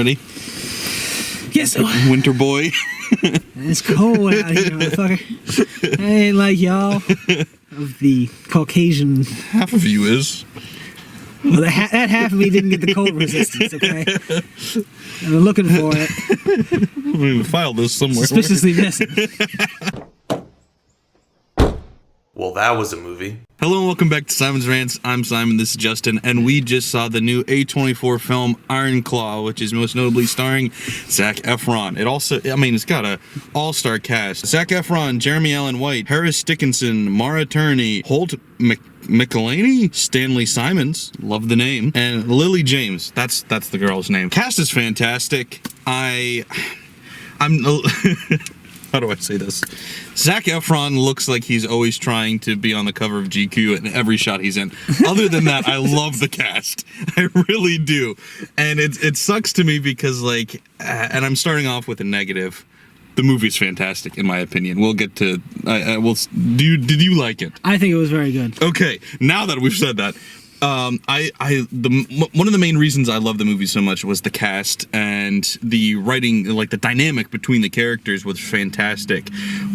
Ready? Yes. Winter boy. It's cold out here, motherfucker. I ain't like y'all of the Caucasian. Half of you is. Well, that half of me didn't get the cold resistance, okay? I've been looking for it. I'm going to file this somewhere. Suspiciously missing. Well, that was a movie. Hello and welcome back to Simon's Rants. I'm Simon, this is Justin, and we just saw the new A24 film Iron Claw, which is most notably starring Zac Efron. It also, it's got a all-star cast. Zac Efron, Jeremy Allen White, Harris Dickinson, Mara Turney, Holt McElhaney, Stanley Simons, love the name, and Lily James. That's the girl's name. Cast is fantastic. I'm how do I say this? Zac Efron looks like he's always trying to be on the cover of GQ in every shot he's in. Other than that, I love the cast. I really do. And it sucks to me because, and I'm starting off with a negative. The movie's fantastic, in my opinion. We'll get to, did you like it? I think it was very good. Okay, now that we've said that, one of the main reasons I love the movie so much was the cast and the writing, the dynamic between the characters was fantastic.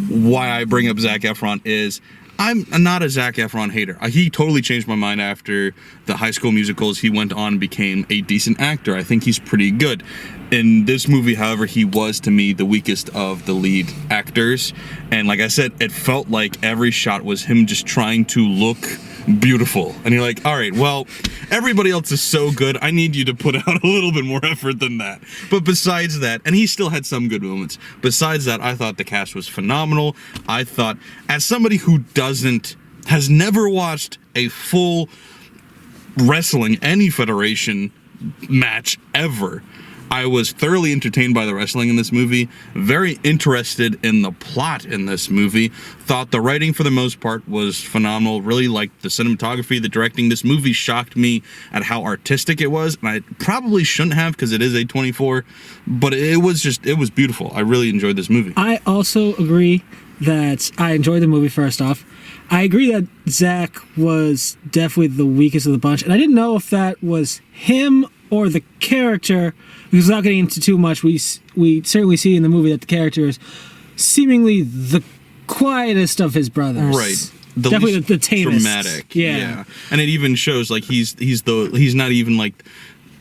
Why I bring up Zac Efron is I'm not a Zac Efron hater. He totally changed my mind after the High School Musicals. He went on and became a decent actor. I think he's pretty good. In this movie, however, he was, to me, the weakest of the lead actors. And like I said, it felt like every shot was him just trying to look beautiful. And you're like, all right, well, everybody else is so good. I need you to put out a little bit more effort than that. But besides that, and he still had some good moments. Besides that, I thought the cast was phenomenal. I thought, as somebody who has never watched a full wrestling, any federation match ever, I was thoroughly entertained by the wrestling in this movie, very interested in the plot in this movie, thought the writing for the most part was phenomenal, really liked the cinematography, the directing. This movie shocked me at how artistic it was, and I probably shouldn't have because it is A24, but it was beautiful. I really enjoyed this movie. I also agree that I enjoyed the movie, first off. I agree that Zac was definitely the weakest of the bunch, and I didn't know if that was him or the character, because without getting into too much, we certainly see in the movie that the character is seemingly the quietest of his brothers. Right. Definitely the tamest. Dramatic. Yeah. And it even shows he's not even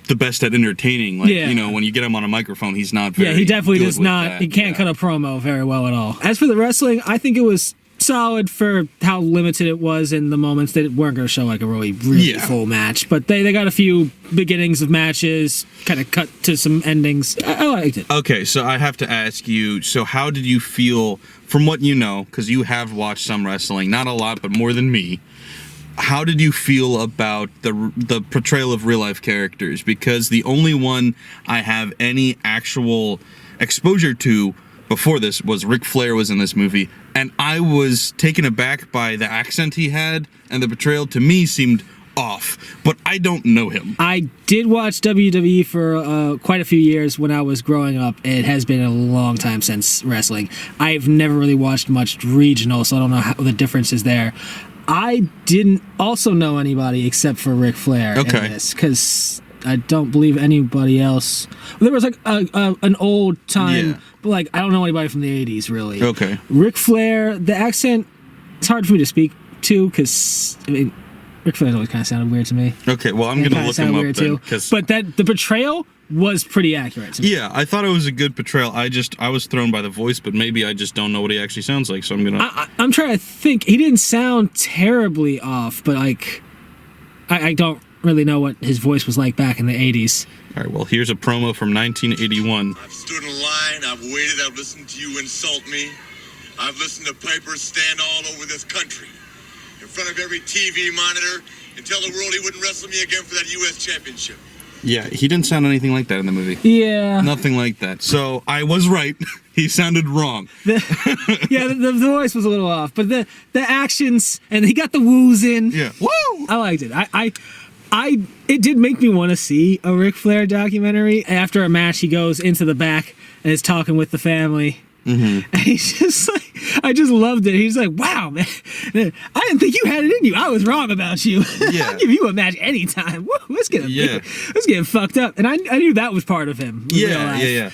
the best at entertaining. When you get him on a microphone, he's not very he definitely good does with not. that. He can't cut a promo very well at all. As for the wrestling, I think it was solid for how limited it was in the moments. They weren't going to show a really full match, but they got a few beginnings of matches, kind of cut to some endings. I liked it. Okay, so I have to ask you, so how did you feel, from what you know, because you have watched some wrestling, not a lot, but more than me, how did you feel about the portrayal of real-life characters? Because the only one I have any actual exposure to before this was Ric Flair was in this movie, and I was taken aback by the accent he had, and the portrayal to me seemed off, but I don't know him. I did watch WWE for quite a few years when I was growing up. It has been a long time since wrestling. I've never really watched much regional, so I don't know how the difference is there. I didn't also know anybody except for Ric Flair in this, because I don't believe anybody else. There was an old time, but I don't know anybody from the 80s really. Okay. Ric Flair, the accent, it's hard for me to speak to because Ric Flair's always kind of sounded weird to me. Okay, well I'm gonna look him up then. But the portrayal was pretty accurate to me. Yeah, I thought it was a good portrayal. I was thrown by the voice, but maybe I just don't know what he actually sounds like. So I'm gonna. I'm trying to think. He didn't sound terribly off, but I don't really know what his voice was like back in the 80s. All right, well, here's a promo from 1981. I've stood in line, I've waited, I've listened to you insult me. I've listened to Piper stand all over this country, in front of every TV monitor, and tell the world he wouldn't wrestle me again for that U.S. championship. Yeah, he didn't sound anything like that in the movie. Yeah. Nothing like that. So I was right. He sounded wrong. The voice was a little off, but the actions, and he got the woos in. Yeah. Woo! I liked it. It did make me want to see a Ric Flair documentary. After a match, he goes into the back and is talking with the family. And he's just like, I just loved it. He's like, wow, man, I didn't think you had it in you. I was wrong about you. Yeah. I'll give you a match anytime. Woo, let's get fucked up. And I knew that was part of him. Yeah.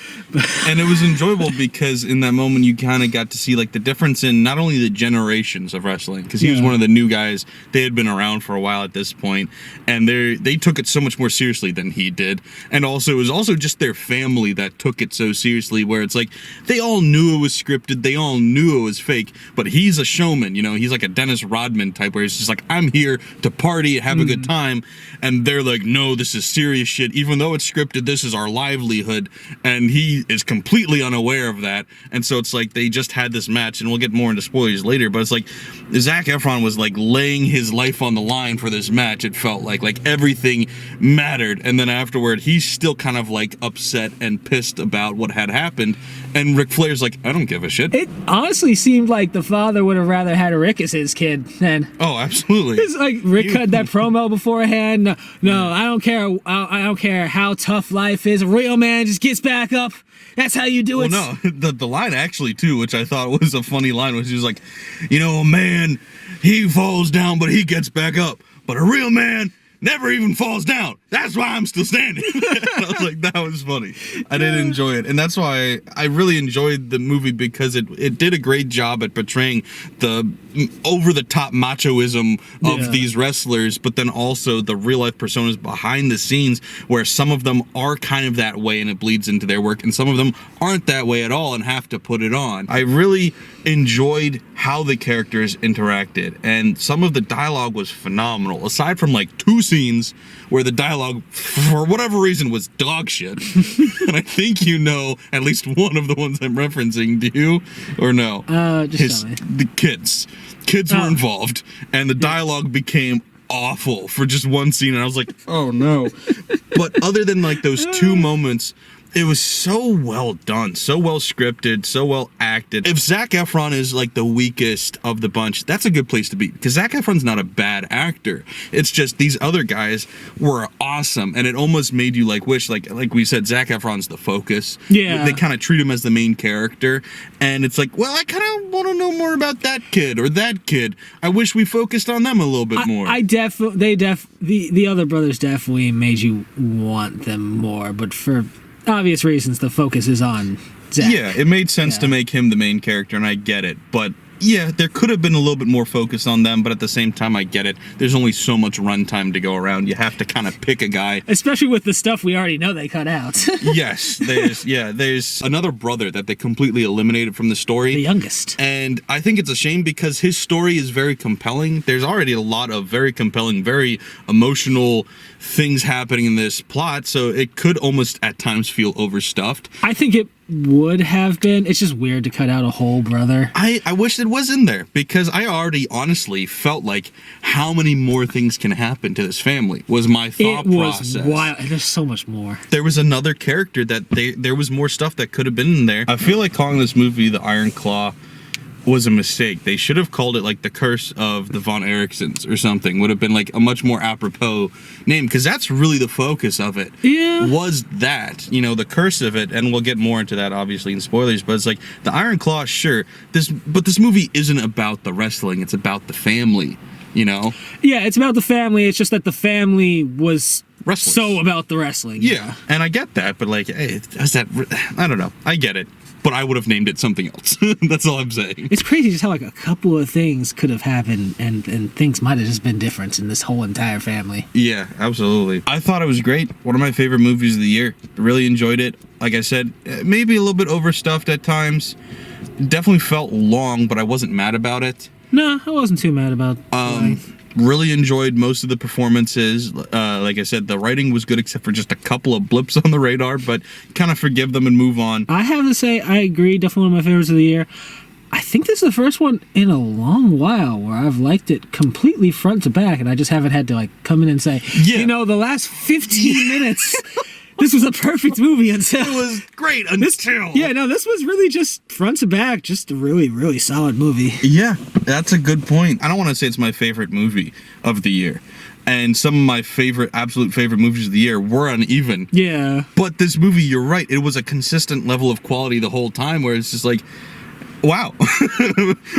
And it was enjoyable because in that moment you kind of got to see like the difference in not only the generations of wrestling, because he was one of the new guys. They had been around for a while at this point, and they took it so much more seriously than he did. And also it was also just their family that took it so seriously, where it's like they all knew it was scripted, they all knew it was fake, but he's a showman, you know, he's like a Dennis Rodman type where he's just like, I'm here to party, have a good time, and they're like, no, this is serious shit, even though it's scripted, this is our livelihood, and he is completely unaware of that. And so it's like they just had this match, and we'll get more into spoilers later, but it's like Zac Efron was like laying his life on the line for this match. It felt like everything mattered, and then afterward he's still kind of like upset and pissed about what had happened, and Ric Flair's like, I don't give a shit. It honestly seemed like the father would have rather had Rick as his kid than. Oh, absolutely. It's like Rick cut that promo beforehand. No, I don't care. I don't care how tough life is. A real man just gets back up. That's how you do it. Well, no, the line actually too, which I thought was a funny line, was he was like, you know, a man, he falls down, but he gets back up. But a real man never even falls down. That's why I'm still standing. I was like, that was funny. I did enjoy it. And that's why I really enjoyed the movie, because it did a great job at portraying the over-the-top machoism of these wrestlers, but then also the real-life personas behind the scenes, where some of them are kind of that way and it bleeds into their work, and some of them aren't that way at all and have to put it on. I really enjoyed how the characters interacted, and some of the dialogue was phenomenal, aside from like 2 scenes where the dialogue, for whatever reason, was dog shit. And I think you know at least one of the ones I'm referencing. Do you? Or no? Just tell me. The kids. Kids were involved, and the dialogue became awful for just one scene, and I was like, oh no. But other than like those 2 moments, it was so well done, so well scripted, so well acted. If Zac Efron is like the weakest of the bunch, that's a good place to be, because Zac Efron's not a bad actor. It's just these other guys were awesome, and it almost made you like wish, like we said, Zac Efron's the focus. Yeah. They kind of treat him as the main character, and it's like, well, I kind of want to know more about that kid or that kid. I wish we focused on them a little bit more. The other brothers definitely made you want them more, but for obvious reasons, the focus is on Zac. Yeah, it made sense to make him the main character, and I get it. But yeah, there could have been a little bit more focus on them, but at the same time, I get it. There's only so much runtime to go around. You have to kind of pick a guy. Especially with the stuff we already know they cut out. Yes, there's another brother that they completely eliminated from the story. The youngest. And I think it's a shame, because his story is very compelling. There's already a lot of very compelling, very emotional things happening in this plot, so it could almost at times feel overstuffed. I think it would have been. It's just weird to cut out a whole brother. I wish it was in there, because I already honestly felt like how many more things can happen to this family was my thought process. It was wild. There's so much more. There was another character that there was more stuff that could have been in there. I feel like calling this movie The Iron Claw was a mistake. They should have called it like The Curse of the Von Erichsons or something. Would have been like a much more apropos name, because that's really the focus of it. Yeah. Was that, you know, the curse of it, and we'll get more into that obviously in spoilers, but it's like the Iron Claw, sure. But this movie isn't about the wrestling, it's about the family, you know? Yeah, it's about the family. It's just that the family was Wrestlers. so about the wrestling. Yeah. And I get that, but like, hey, I don't know. I get it. But I would have named it something else. That's all I'm saying. It's crazy just how like a couple of things could have happened, and things might have just been different in this whole entire family. Yeah, absolutely. I thought it was great. One of my favorite movies of the year. Really enjoyed it. Like I said, maybe a little bit overstuffed at times. Definitely felt long, but I wasn't mad about it. No, I wasn't too mad about Really enjoyed most of the performances. Like I said, the writing was good except for just a couple of blips on the radar, but kind of forgive them and move on. I have to say, I agree. Definitely one of my favorites of the year. I think this is the first one in a long while where I've liked it completely front to back, and I just haven't had to like come in and say, you know, the last 15 minutes... This was a perfect movie until... It was great until... This was really just front to back, just a really, really solid movie. Yeah, that's a good point. I don't want to say it's my favorite movie of the year. and some of my absolute favorite movies of the year were uneven. Yeah. But this movie, you're right, it was a consistent level of quality the whole time, where it's just like, wow,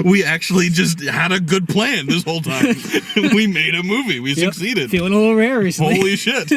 we actually just had a good plan this whole time. We made a movie. We succeeded. Feeling a little rare recently. Holy shit.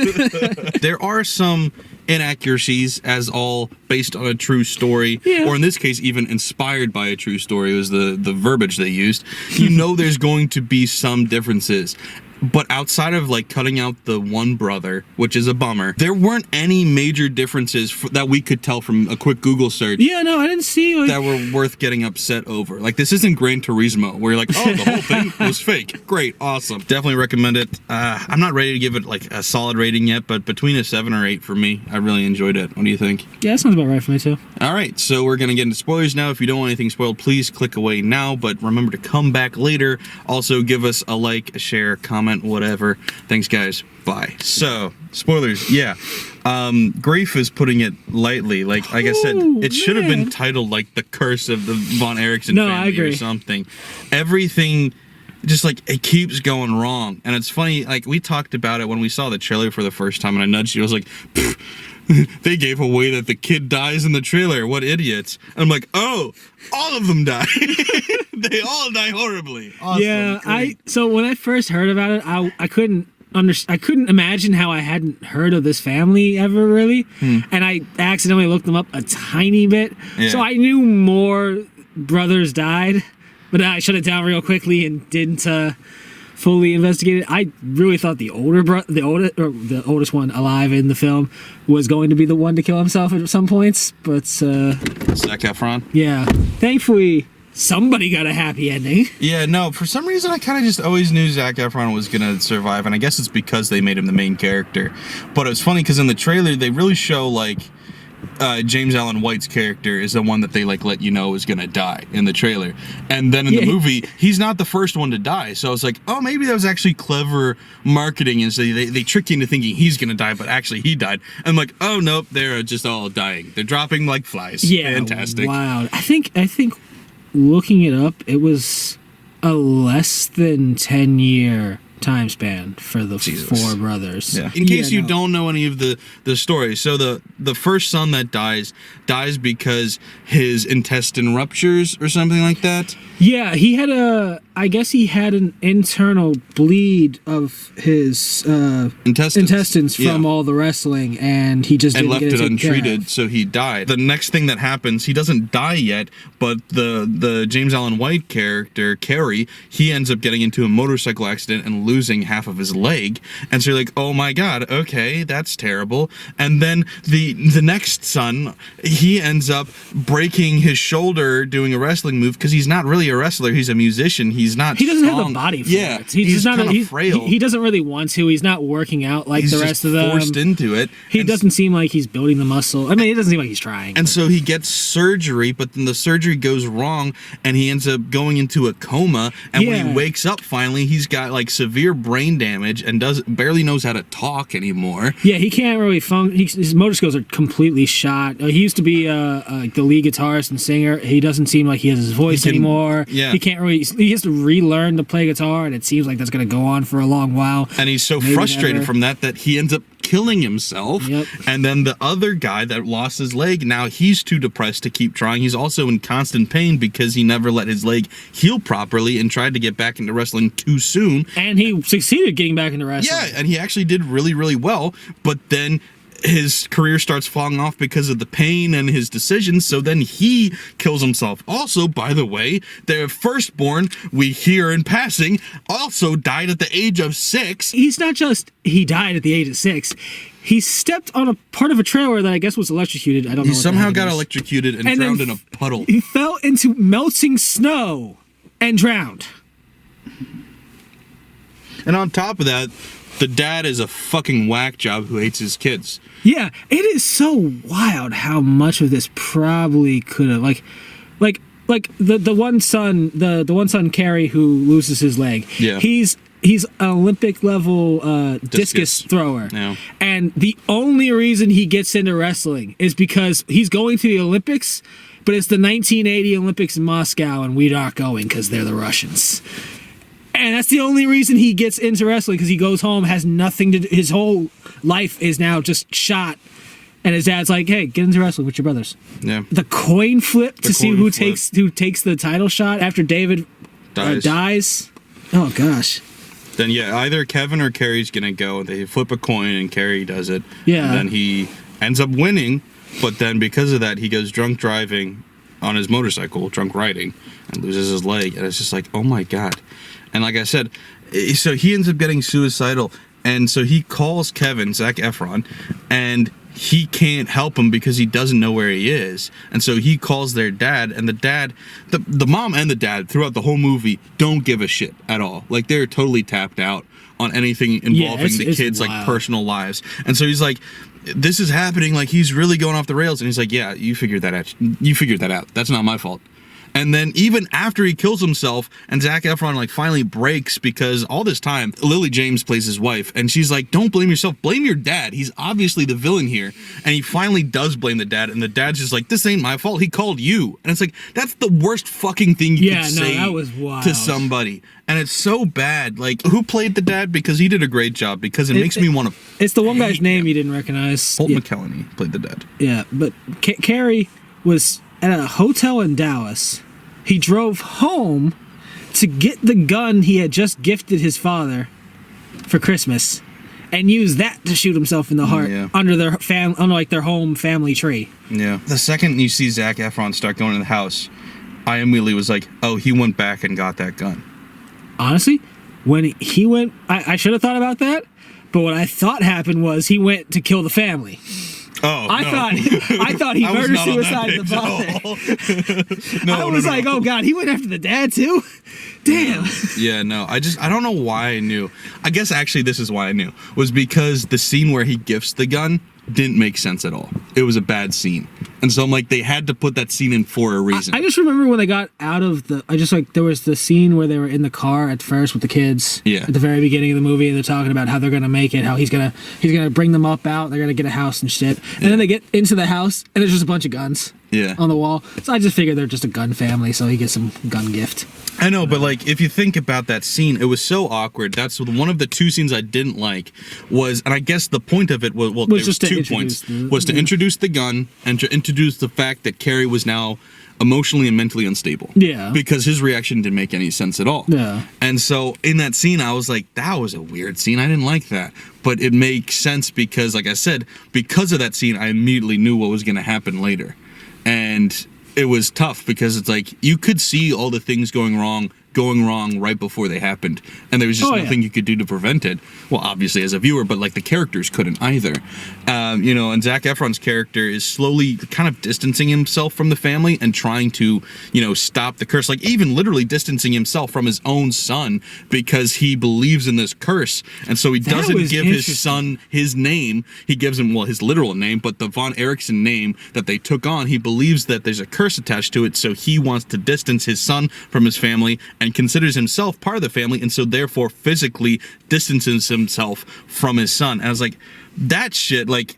There are some inaccuracies, as all based on a true story, or in this case, even inspired by a true story was the verbiage they used. You know there's going to be some differences. But outside of like cutting out the one brother, which is a bummer, there weren't any major differences that we could tell from a quick Google search. Yeah, no, I didn't see like... that were worth getting upset over. Like, this isn't Gran Turismo, where you're like, oh, the whole thing was fake. Great, awesome. Definitely recommend it. I'm not ready to give it like a solid rating yet, but between a 7 or 8 for me. I really enjoyed it. What do you think? Yeah, that sounds about right for me too. All right, so we're gonna get into spoilers now. If you don't want anything spoiled, please click away now. But remember to come back later. Also, give us a like, a share, comment, whatever. Thanks, guys. Bye. So, spoilers, yeah. Grafe is putting it lightly. Like I said, it should have been titled like The Curse of the Von Erichsen family I agree. or something. Everything just like it keeps going wrong. And it's funny, like we talked about it when we saw the trailer for the first time, and I nudged you. I was like, they gave away that the kid dies in the trailer. What idiots. And I'm like, oh, all of them die. They all die horribly. Awesome. Yeah, Great. so when I first heard about it, I couldn't imagine how I hadn't heard of this family ever really. And I accidentally looked them up a tiny bit. Yeah. So I knew more brothers died, but I shut it down real quickly and didn't fully investigate it. I really thought the oldest one alive in the film was going to be the one to kill himself at some points, but Zac Efron? yeah, thankfully somebody got a happy ending. Yeah, no, for some reason I kind of just always knew Zac Efron was going to survive, and I guess it's because they made him the main character. But it's funny because in the trailer they really show like James Allen White's character is the one that they like let you know is gonna die in the trailer, and then in the movie he's not the first one to die. So I was like, oh, maybe that was actually clever marketing, and so they trick you into thinking he's gonna die, but actually he died. And I'm like, oh nope, they're just all dying. They're dropping like flies. Yeah, fantastic. Wow. I think looking it up, it was a less than 10-year time span for the four brothers. Yeah. In case you don't know any of the story, so the first son that dies because his intestine ruptures or something like that. Yeah, I guess he had an internal bleed of his intestines from all the wrestling, and he just didn't left get it untreated, care. so he died. The next thing that happens, he doesn't die yet, but the James Allen White character, Carrie, he ends up getting into a motorcycle accident and losing half of his leg, and so you're like, oh my god, okay, that's terrible. And then the next son, he ends up breaking his shoulder doing a wrestling move, because he's not really a wrestler, he's a musician. He doesn't have the body for it. He's not kind of frail. He doesn't really want to. He's not working out like the rest of them. He's forced into it. He doesn't seem like he's building the muscle. I mean, it doesn't seem like he's trying. And so he gets surgery, but then the surgery goes wrong, and he ends up going into a coma. And when he wakes up, finally, he's got like severe brain damage and barely knows how to talk anymore. Yeah, he can't really function. His motor skills are completely shot. He used to be like the lead guitarist and singer. He doesn't seem like he has his voice anymore. Yeah. He can't really. He has to relearn to play guitar, and it seems like that's going to go on for a long while. And he's so frustrated from that he ends up killing himself. Yep. And then the other guy that lost his leg, now he's too depressed to keep trying. He's also in constant pain because he never let his leg heal properly and tried to get back into wrestling too soon. And he succeeded getting back into wrestling. Yeah, and he actually did really, really well. But then his career starts falling off because of the pain and his decisions, so then he kills himself. Also, by the way, their firstborn, we hear in passing, also died at the age of 6. He's not just he died at the age of 6. He stepped on a part of a trailer that I guess was electrocuted. I don't know. He somehow got electrocuted and drowned in a puddle. He fell into melting snow and drowned. And on top of that, the dad is a fucking whack job who hates his kids. Yeah, it is so wild how much of this probably could have like the one son Carrie who loses his leg. Yeah. He's an Olympic level discus thrower. Yeah. And the only reason he gets into wrestling is because he's going to the Olympics, but it's the 1980 Olympics in Moscow and we're not going because they're the Russians. And that's the only reason he gets into wrestling, because he goes home, has nothing to do. His whole life is now just shot. And his dad's like, hey, get into wrestling with your brothers. Yeah. The coin flip to see who flip. takes the title shot after David dies. Oh, gosh. Then, yeah, either Kevin or Kerry's going to go. They flip a coin and Kerry does it. Yeah. And then he ends up winning. But then because of that, he goes drunk driving on his motorcycle, drunk riding, and loses his leg. And it's just like, oh, my God. And like I said, so he ends up getting suicidal. And so he calls Kevin, Zac Efron, and he can't help him because he doesn't know where he is. And so he calls their dad, and the mom and the dad throughout the whole movie don't give a shit at all. Like, they're totally tapped out on anything involving the kids' like personal lives. And so he's like, this is happening, like he's really going off the rails. And he's like, yeah, you figured that out. That's not my fault. And then even after he kills himself and Zac Efron like finally breaks, because all this time Lily James plays his wife and she's like, don't blame yourself, blame your dad. He's obviously the villain here. And he finally does blame the dad, and the dad's just like, this ain't my fault. He called you. And it's like, that's the worst fucking thing you could say that was wild. To somebody. And it's so bad. Like, who played the dad? Because he did a great job, because it makes me want to. It's the one guy's name you didn't recognize. Holt McCallany played the dad. Yeah, but Carrie was at a hotel in Dallas. He drove home to get the gun he had just gifted his father for Christmas, and used that to shoot himself in the heart under their home family tree. Yeah. The second you see Zac Efron start going in the house, I immediately was like, oh, he went back and got that gun. Honestly, when he went, I should have thought about that, but what I thought happened was he went to kill the family. Oh, I thought he murder suicided the father. I was like, oh God, he went after the dad too? Damn. Yeah, no, I don't know why I knew. I guess actually this is why I knew, was because the scene where he gifts the gun didn't make sense at all. It was a bad scene. And so I'm like, they had to put that scene in for a reason. I just remember when they got out of there was the scene where they were in the car at first with the kids. Yeah. At the very beginning of the movie, and they're talking about how they're gonna make it, how he's gonna bring them up out, they're gonna get a house and shit. And then they get into the house and there's just a bunch of guns. On the wall. So I just figured they're just a gun family, so he gets some gun gift. I know, but like, if you think about that scene, it was so awkward. That's one of the two scenes I didn't like was, and I guess the point of it was, well, there was 2 points. Was to introduce the gun and to introduce the fact that Carrie was now emotionally and mentally unstable. Yeah. Because his reaction didn't make any sense at all. Yeah. And so in that scene, I was like, that was a weird scene. I didn't like that. But it makes sense because, like I said, because of that scene, I immediately knew what was going to happen later. And it was tough because it's like, you could see all the things going wrong right before they happened, and there was just nothing you could do to prevent it. Well, obviously as a viewer, but like the characters couldn't either. And Zac Efron's character is slowly kind of distancing himself from the family and trying to, stop the curse. Like even literally distancing himself from his own son because he believes in this curse, and so he doesn't give his son his name. He gives him his literal name, but the Von Erichsen name that they took on. He believes that there's a curse attached to it, so he wants to distance his son from his family and considers himself part of the family, and so therefore physically distances himself from his son. And I was like, that shit, like,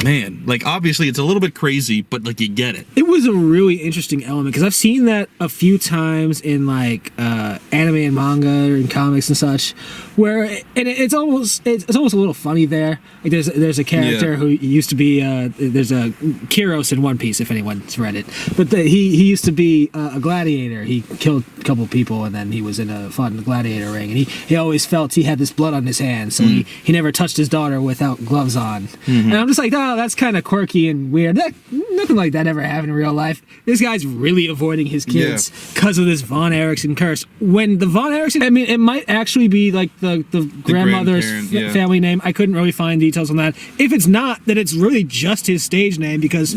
man, like obviously it's a little bit crazy, but like you get it. It was a really interesting element because I've seen that a few times in like anime and manga and comics and such, where it's almost a little funny there. Like there's a character who used to be there's a Kyros in One Piece, if anyone's read it, but he used to be a gladiator. He killed a couple people and then he was fought in a gladiator ring, and he always felt he had this blood on his hands, so he never touched his daughter without gloves on. And I'm just like, oh, that's kind of quirky and weird. Nothing like that ever happened in real life. This guy's really avoiding his kids because of this Von Erichsen curse. When the Von Erichsen, I mean, it might actually be like the grandmother's family name. I couldn't really find details on that. If it's not, then it's really just his stage name because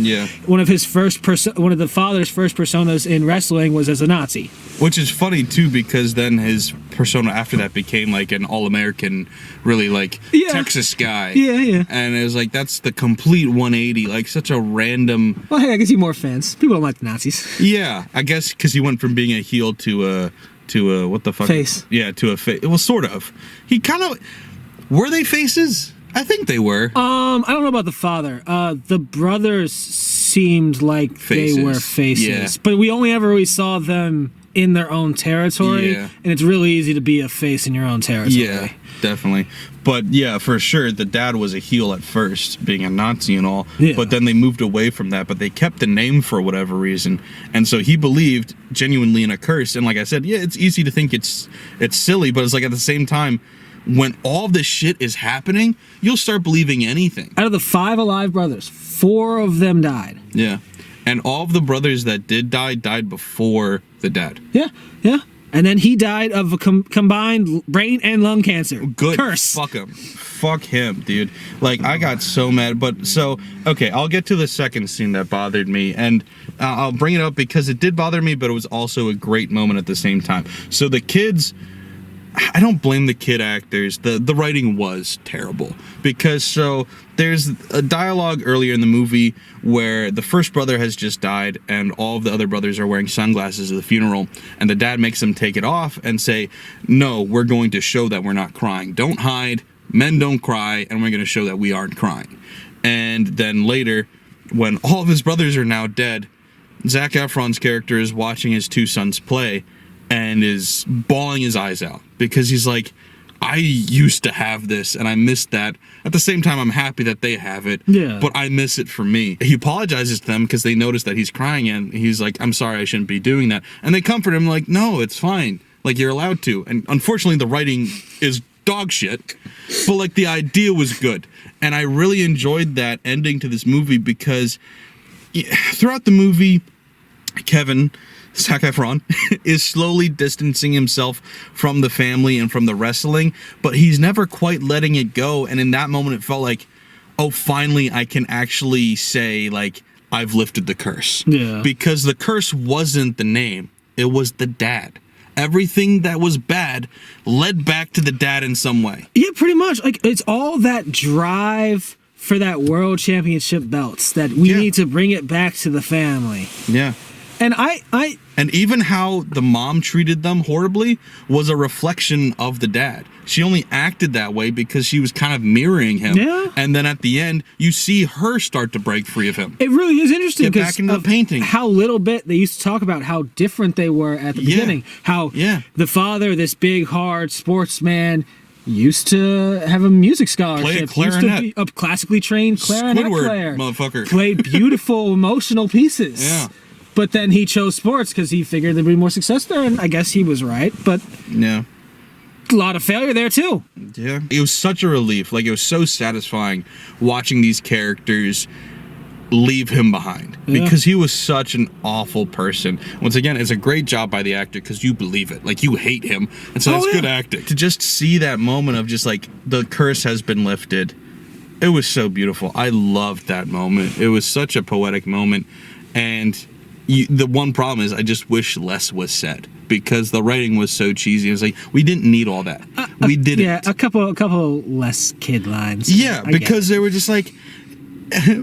one of the father's first personas in wrestling was as a Nazi. Which is funny too, because then his persona after that became like an all-American, really like Texas guy. Yeah. And it was like, that's the complete 180, like such a random. Well, hey, I guess he more fans. People don't like the Nazis. Yeah, I guess because he went from being a heel to a what the fuck? Face. Yeah, to a face. Well, sort of. He kind of. Were they faces? I think they were. I don't know about the father. The brothers seemed like they were faces, but we only ever really saw them in their own territory, Yeah. and it's really easy to be a face in your own territory. Yeah, definitely. But yeah, for sure, the dad was a heel at first, being a Nazi and all. Yeah. But then they moved away from that, but they kept the name for whatever reason. And so he believed genuinely in a curse. And like I said, yeah, it's easy to think it's silly, but it's like at the same time, when all this shit is happening, you'll start believing anything. Out of the 5 alive brothers, 4 of them died. Yeah. And all of the brothers that did die died before the dad. Yeah, yeah. And then he died of a combined brain and lung cancer. Good. Curse. Fuck him. Fuck him, dude. Like, I got so mad. But so, okay, I'll get to the second scene that bothered me. And I'll bring it up because it did bother me, but it was also a great moment at the same time. So the kids... I don't blame the kid actors. The writing was terrible because so there's a dialogue earlier in the movie where the first brother has just died and all of the other brothers are wearing sunglasses at the funeral, and the dad makes them take it off and say, no, we're going to show that we're not crying. Don't hide. Men don't cry, and we're going to show that we aren't crying. And then later, when all of his brothers are now dead, Zac Efron's character is watching his 2 sons play and is bawling his eyes out because he's like, I used to have this and I missed that. At the same time, I'm happy that they have it, but I miss it for me. He apologizes to them because they notice that he's crying and he's like, I'm sorry, I shouldn't be doing that. And they comfort him like, no, it's fine. Like, you're allowed to. And unfortunately, the writing is dog shit, but like the idea was good. And I really enjoyed that ending to this movie because throughout the movie, Kevin, Zac Efron, is slowly distancing himself from the family and from the wrestling, but he's never quite letting it go. And in that moment, it felt like, oh, finally, I can actually say, like, I've lifted the curse. Yeah. Because the curse wasn't the name. It was the dad. Everything that was bad led back to the dad in some way. Yeah, pretty much. Like, it's all that drive for that world championship belts that we need to bring it back to the family. Yeah. And And even how the mom treated them horribly was a reflection of the dad. She only acted that way because she was kind of mirroring him. Yeah. And then at the end, you see her start to break free of him. it really is interesting Get back into the painting. how little bit they used to talk about how different they were at the beginning. How the father, this big, hard sportsman, used to have a music scholarship. Play a used to clarinet. be a classically trained clarinet Squidward, player. motherfucker. Played beautiful, emotional pieces. Yeah. But then he chose sports because he figured there'd be more success there, and I guess he was right. But Yeah. a lot of failure there too. Yeah. It was such a relief. Like, it was so satisfying watching these characters leave him behind because he was such an awful person. Once again, it's a great job by the actor because you believe it. Like, you hate him. And so that's good acting. To just see that moment of just like the curse has been lifted, it was so beautiful. I loved that moment. It was such a poetic moment. And the one problem is I just wish less was said because the writing was so cheesy. It's like, we didn't need all that. We didn't. Yeah, a couple less kid lines. Yeah, I get because it. they were just like,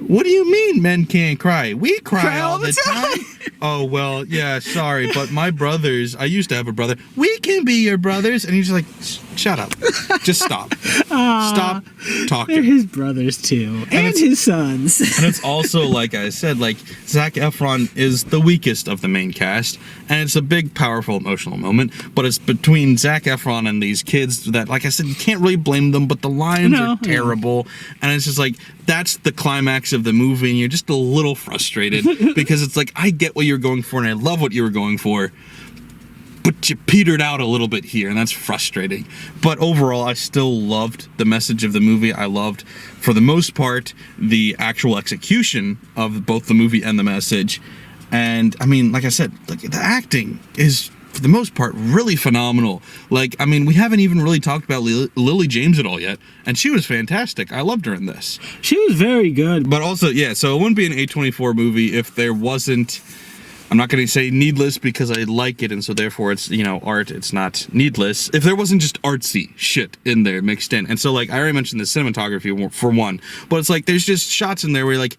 what do you mean men can't cry? We cry all the time. Oh, well, yeah, sorry, but my brothers, I used to have a brother. We can be your brothers. And he's just like, shut up. Just stop. Stop They're talking. his brothers too, and his sons. And it's also, like I said, like, Zac Efron is the weakest of the main cast, and it's a big, powerful, emotional moment, but it's between Zac Efron and these kids that, like I said, you can't really blame them, but the lines are terrible, and it's just like, that's the climax of the movie, and you're just a little frustrated, because it's like, I get what you're going for, and I love what you were going for, but you petered out a little bit here, and that's frustrating. But overall, I still loved the message of the movie. I loved, for the most part, the actual execution of both the movie and the message. And, I mean, like I said, like, the acting is, for the most part, really phenomenal. Like, I mean, we haven't even really talked about Lily James at all yet, and she was fantastic. I loved her in this. She was very good. But also, yeah, so it wouldn't be an A24 movie if there wasn't... I'm not going to say needless because I like it, and so therefore it's, you know, art, it's not needless. If there wasn't just artsy shit in there mixed in. And so, like, I already mentioned the cinematography for one, but it's like there's just shots in there where you're like,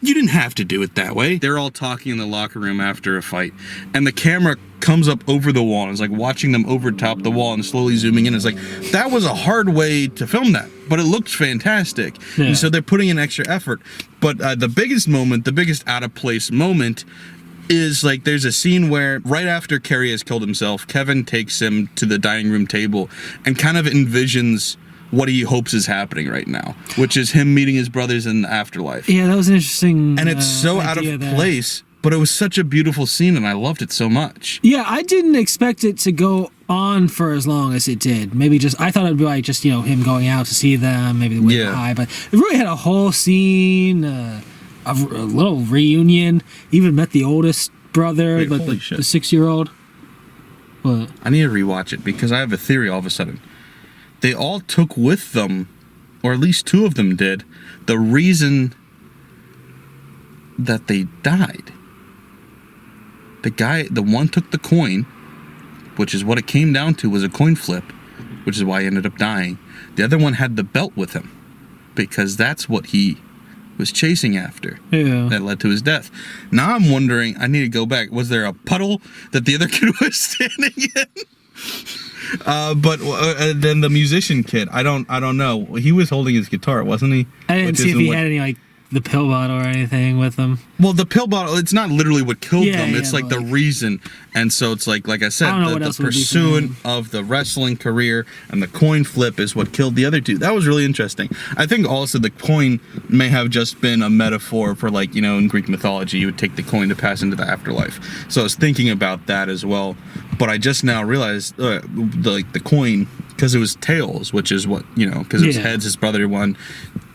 you didn't have to do it that way. They're all talking in the locker room after a fight, and the camera comes up over the wall, and it's like watching them over top the wall and slowly zooming in. It's like, that was a hard way to film that, but it looked fantastic. Yeah. And so they're putting in extra effort. But the biggest moment, the biggest out of place moment, is like there's a scene where right after Kerry has killed himself, Kevin takes him to the dining room table and kind of envisions what he hopes is happening right now, which is him meeting his brothers in the afterlife. Yeah, that was an interesting. And it's so out of place, but it was such a beautiful scene, and I loved it so much. Yeah, I didn't expect it to go on for as long as it did. Maybe I thought it'd be like just, him going out to see them, maybe the way high, but it really had a whole scene, a little reunion, even met the oldest brother, Wait, like the 6-year-old. What? I need to rewatch it because I have a theory all of a sudden. They all took with them, or at least 2 of them did, the reason that they died. The one took the coin, which is what it came down to, was a coin flip, which is why he ended up dying. The other one had the belt with him, because that's what he was chasing after. Yeah. That led to his death. Now I'm wondering, I need to go back, was there a puddle that the other kid was standing in? But then the musician kid, I don't know. He was holding his guitar, wasn't he? I didn't see if he had any the pill bottle or anything with him. Well, the pill bottle, it's not literally what killed them. It's like the reason. And so it's like I said, the pursuit of the wrestling career and the coin flip is what killed the other 2. That was really interesting. I think also the coin may have just been a metaphor for in Greek mythology, you would take the coin to pass into the afterlife. So I was thinking about that as well. But I just now realized the coin, because it was tails, which is what, because it was heads, his brother won.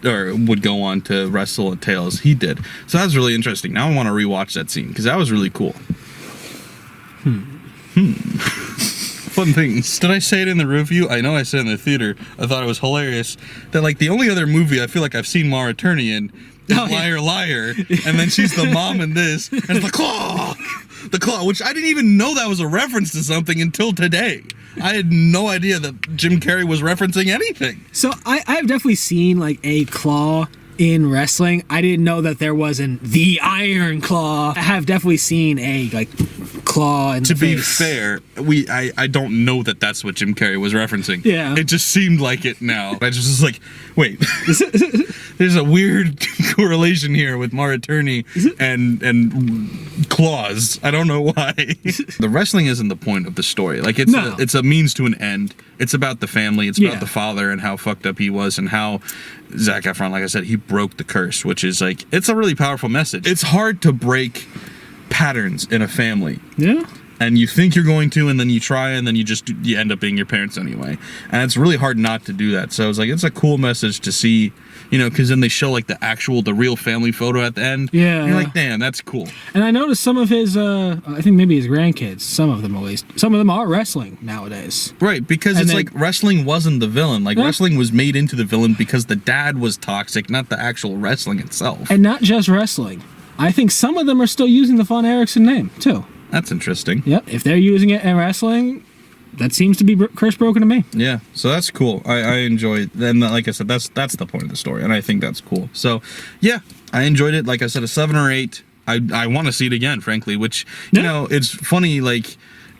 Or would go on to wrestle at Tails. He did. So that was really interesting. Now I want to rewatch that scene because that was really cool. Fun things. Did I say it in the review? I know I said it in the theater. I thought it was hilarious that the only other movie I feel like I've seen Maura Tierney in is Liar Liar, and then she's the mom in this, and it's the claw, which I didn't even know that was a reference to something until today. I had no idea that Jim Carrey was referencing anything. So I've definitely seen a claw in wrestling. I didn't know that there wasn't the Iron Claw. I have definitely seen a claw in the face. To be fair, I don't know that that's what Jim Carrey was referencing. Yeah. It just seemed like it now. I just was like, wait, there's a weird correlation here with Maura Tierney and claws. I don't know why. The wrestling isn't the point of the story. It's a means to an end. It's about the family. It's about the father and how fucked up he was and how Zac Efron, like I said, he broke the curse, which is it's a really powerful message. It's hard to break patterns in a family. Yeah. And you think you're going to, and then you try, and then you end up being your parents anyway. And it's really hard not to do that. So it's a cool message to see, because then they show the real family photo at the end. Yeah. And you're like, damn, that's cool. And I noticed some of his, I think maybe his grandkids, some of them at least, some of them are wrestling nowadays. Right, because wrestling wasn't the villain. Wrestling was made into the villain because the dad was toxic, not the actual wrestling itself. And not just wrestling. I think some of them are still using the Von Erichsen name, too. That's interesting. Yep. If they're using it in wrestling, that seems to be curse broken to me. Yeah, so that's cool. I enjoy it. And like I said, that's the point of the story, and I think that's cool. So, yeah, I enjoyed it. Like I said, a 7 or 8. I want to see it again, frankly, which, it's funny,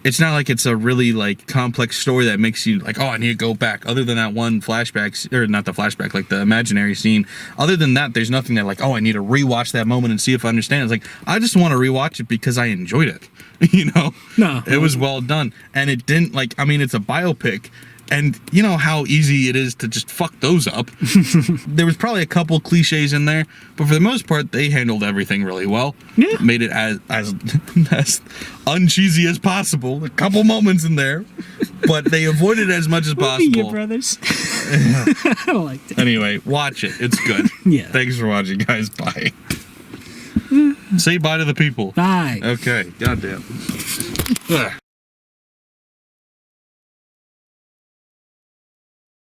it's not like it's a really complex story that makes you I need to go back. Other than that one flashback, or not the flashback, the imaginary scene. Other than that, there's nothing that I need to rewatch that moment and see if I understand. It's I just want to rewatch it because I enjoyed it. No, it was well done, and it didn't it's a biopic. And you know how easy it is to just fuck those up. There was probably a couple cliches in there, but for the most part, they handled everything really well. Yeah. Made it as uncheesy as possible. A couple moments in there, but they avoided it as much as possible. Your brothers. I liked it. Anyway, watch it. It's good. Yeah. Thanks for watching, guys. Bye. Say bye to the people. Bye. Okay. Goddamn. Ugh.